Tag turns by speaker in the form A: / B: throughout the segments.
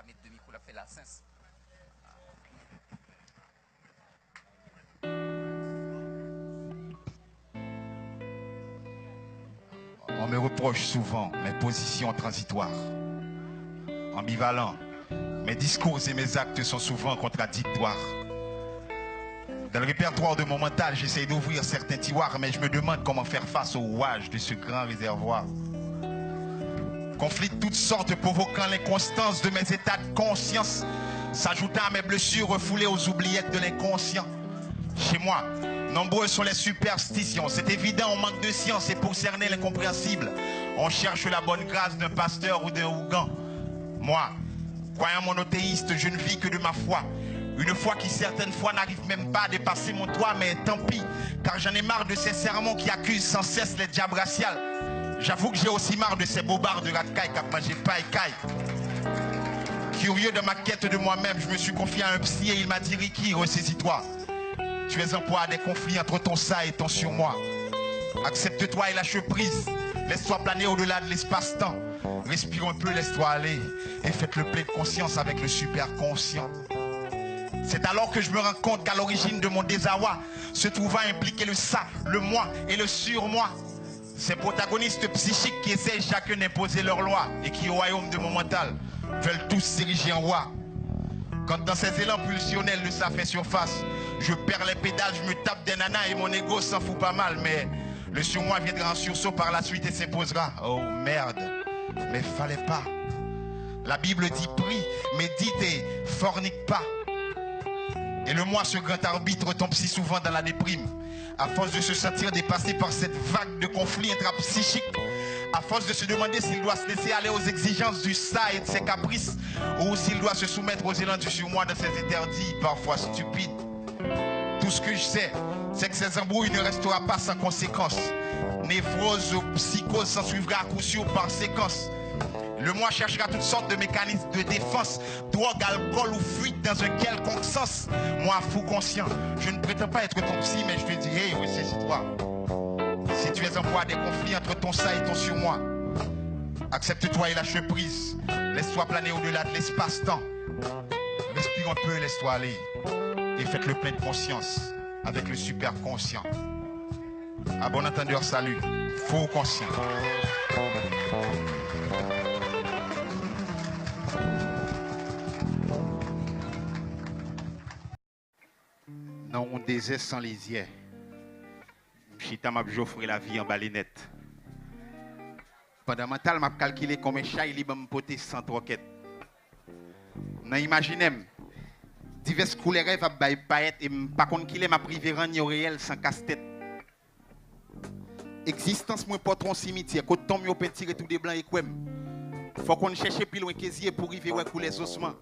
A: mettre demi-coup, la fait la sens.
B: On me reproche souvent mes positions transitoires, ambivalents. Mes discours et mes actes sont souvent contradictoires. Dans le répertoire de mon mental, j'essaie d'ouvrir certains tiroirs, mais je me demande comment faire face au rouage de ce grand réservoir. Conflits de toutes sortes provoquant l'inconstance de mes états de conscience, s'ajoutant à mes blessures refoulées aux oubliettes de l'inconscient. Chez moi, nombreuses sont les superstitions. C'est évident, on manque de science et pour cerner l'incompréhensible, on cherche la bonne grâce d'un pasteur ou d'un ougan. Moi, croyant monothéiste, je ne vis que de ma foi. Une foi qui certaines fois n'arrive même pas à dépasser mon toit, mais tant pis, car j'en ai marre de ces sermons qui accusent sans cesse les diables raciales. J'avoue que j'ai aussi marre de ces bobards de racaille qui mangé paille caille. Curieux de ma quête de moi-même, je me suis confié à un psy et il m'a dit: Ricky, ressaisis-toi. Tu es en proie à des conflits entre ton ça et ton surmoi. Accepte-toi et lâche prise. Laisse-toi planer au-delà de l'espace-temps. Respire un peu, laisse-toi aller et faites le plein de conscience avec le super conscient. C'est alors que je me rends compte qu'à l'origine de mon désarroi se trouvant impliqué le ça, le moi et le surmoi. Ces protagonistes psychiques qui essaient chacun d'imposer leur loi et qui, au royaume de mon mental, veulent tous s'ériger en roi. Quand dans ces élans pulsionnels le ça fait surface, je perds les pédales, je me tape des nanas et mon ego s'en fout pas mal, mais le surmoi viendra en sursaut par la suite et s'imposera. Oh merde, mais fallait pas. La Bible dit prie, médite et fornique pas. Et le moi, ce grand arbitre, tombe si souvent dans la déprime. À force de se sentir dépassé par cette vague de conflits intrapsychiques, à force de se demander s'il doit se laisser aller aux exigences du ça et de ses caprices, ou s'il doit se soumettre aux élans du surmoi dans ses interdits, parfois stupides. Tout ce que je sais, c'est que ces embrouilles ne resteront pas sans conséquence. Névrose ou psychose s'en suivra à coup sûr par séquence. Le moi cherchera toutes sortes de mécanismes de défense, drogue, alcool ou fuite dans un quelconque sens. Moi, fou conscient, je ne prétends pas être ton psy, mais je te dis, hey, ressaisis-toi. Si tu es en proie à des conflits entre ton ça et ton surmoi, accepte-toi et lâche prise. Laisse-toi planer au-delà de l'espace-temps. Respire un peu, laisse-toi aller. Et faites le plein de conscience avec le super conscient. À bon entendeur, salut. Faux conscient. Non, on désert sans lisière. Chita m'a j'offre la vie en balinette. Pendant mental m'a calculé comme un chat il m'a poté sans troquette. Non, imaginez diverses couleurs va bailler paillettes et pas contre qu'il m'a privé rendre réel sans casse-tête. Existence moi pas trop cimetière, quand tombe yo peut tirer tout des blancs et quoi. Faut qu'on cherche plus loin qu'esier pour arriver ouais couler les ossements.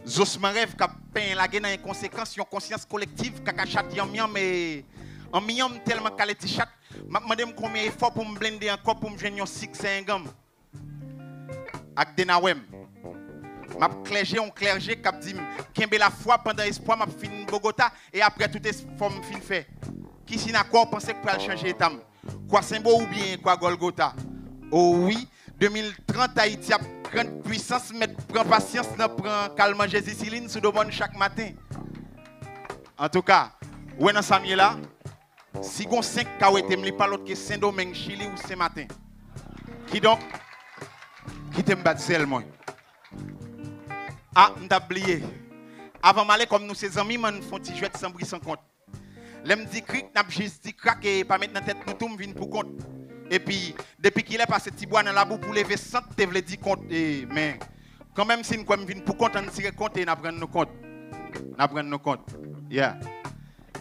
B: Ossements rêve qu'a peint la gaine en conséquence une conscience collective qu'a chat yam mais en miam tellement calé ti chat m'a demandé combien effort pour me blender encore pour me joindre 6 5 gam. Ak denawem. M'a clergé on clergé cap dit kembe la foi pendant espoir m'a fin Bogota et après tout espoir me fin fait. Qui si d'accord pensait que pour changer état. Quoi Saint-Beau ou bien quoi Golgotha. Oh oui, 2030 Haïti a grande puissance mais prend patience prend calme Jésus Siline sous bonne chaque matin. En tout cas, ouais dans Samuel là, si gon 5 ka été me pas l'autre que Saint-Domingue Chili ou Saint-Martin. Qui donc qui t'aime battre seul moi. Ah, m't'a oublié. Avant m'aller comme nous ses amis, man font ti jouet sans bris sans compte. L'aime dit cric, n'a juste dit crack et pas mettre dans tête nous tout vinn pour compte. Et puis depuis qu'il est passé petit bois dans la boue pour lever 100 te vle dit compte mais quand même si nous comme vinn pour compte on tirer compte et n'a prendre nos compte. N'a prendre nos compte. Yeah.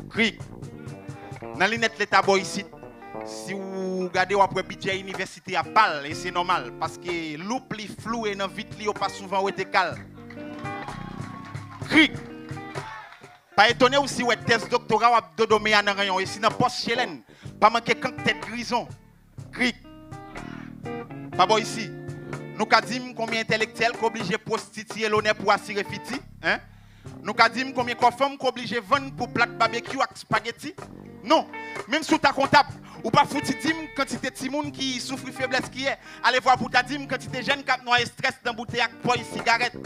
B: Cric. Dans l'inet l'état boy ici. Si vous regardez après budget université à balle et c'est normal parce que loup li flou et dans vite li pas souvent ou était calme. Cric. Pas étonné aussi ouais thèse doctorat ou abdodomé en rayon et si dans poste chélène pas manquer quand tête grison. Cric. Pas bon ici. Nous ka dit combien intellectuel qu'obligé prostituer l'honneur pour assurer fiti, hein? Nous ka dit combien femme qu'obligé vendre pour plat barbecue avec spaghetti? Non, même sous ta comptable, Ou pas foutu dim quantité de timoun qui souffre faiblesse qui est. Allez voir pour ta dim quantité jeune qui a noyé stress dans bouteille avec boy cigarette.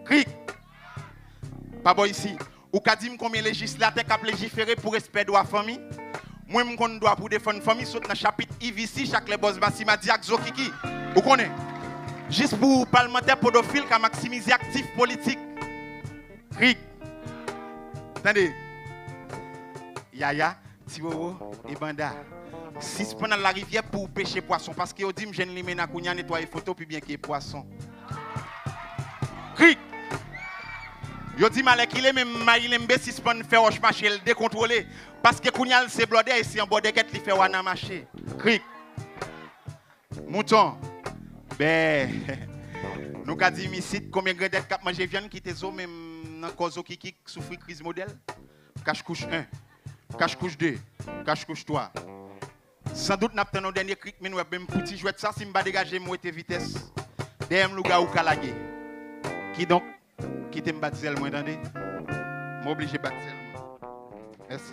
B: Cric. Pas boy ici. Ou ka dim combien législateur qui a légiféré pour respect de la famille. Moi je connais droit pour défendre famille saute dans chapitre IVC chaque les boss Bassima Diak Zokiki. Vous connaissez? Juste pour parlementaire pédophile qui a maximisé actif politique. Cric. Attendez. Yaya, Tiwowo et Banda. Si c'est pendant la rivière pour pêcher poisson, parce que dit je ne mena kounya nettoyer photo puis bien qu'il y ait poisson. Cric. Yo dit malek il est même maïlembe si c'est pendant faire roche marché le décontrôler parce que kounya c'est blodé et si en bord de quête il fait wana marché. Cric. Mouton. Ben nous ka dit ici combien de dettes cap manger viande qui te zo même dans cause qui souffre crise modèle. Cache couche 1. Cache couche 2, cache couche 3. Sans doute n'a pas nos dernier cric mais nous même petit jouet ça si m'ba dégager moi te vitesse. Dem louga ou kalagé. Qui donc qui te m'batzel moi entendez? M'obligé batzel moi. Merci.